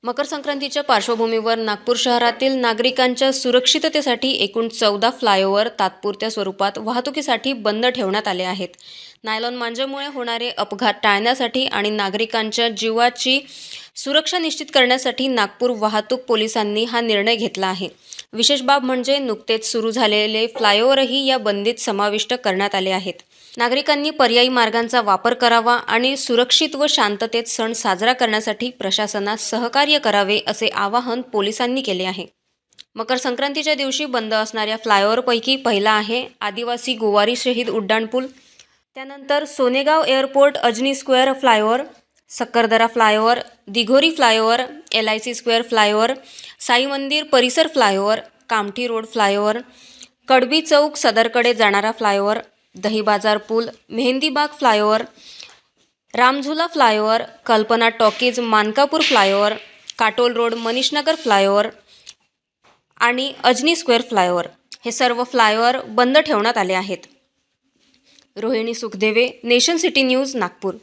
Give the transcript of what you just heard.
मकर संक्रांतीच्या पार्श्वभूमीवर नागपूर शहरातील नागरिकांच्या सुरक्षिततेसाठी एकूण 14 फ्लायओव्हर तात्पुरत्या स्वरूपात वाहतुकीसाठी बंद ठेवण्यात आले आहेत. नायलॉन मांजामुळे होणारे अपघात टाळण्यासाठी आणि नागरिकांच्या जीवाची सुरक्षा निश्चित करण्यासाठी नागपूर वाहतूक पोलिसांनी हा निर्णय घेतला आहे. विशेष बाब म्हणजे नुकतेच सुरू झालेले फ्लायओव्हरही या बंदीत समाविष्ट करण्यात आले आहेत. नागरिकांनी पर्यायी मार्गांचा वापर करावा आणि सुरक्षित व शांततेत सण साजरा करण्यासाठी प्रशासनास सहकार्य करावे असे आवाहन पोलिसांनी केले आहे. मकर संक्रांतीच्या दिवशी बंद असणाऱ्या फ्लायओव्हरपैकी पहिला आहे आदिवासी गोवारी शहीद उड्डाणपूल, त्यानंतर Sonegaon airport Ajni square flyover, Sakkardara flyover, Dighori flyover, LIC square flyover, Sai मंदिर परिसर फ्लायओव्हर, कामठी रोड फ्लायओव्हर, कडबी चौक सदरकडे जाणारा फ्लायओव्हर, दही बाजार पूल, मेहंदीबाग फ्लायओव्हर, रामझुला फ्लायओव्हर, कल्पना talkies Mankapur flyover, Katol road Manishnagar flyover आणि अजनी स्क्वेअर फ्लायओव्हर हे सर्व फ्लायओव्हर बंद ठेवण्यात आले आहेत. Rohini Sukhdeve, nation city news, Nagpur.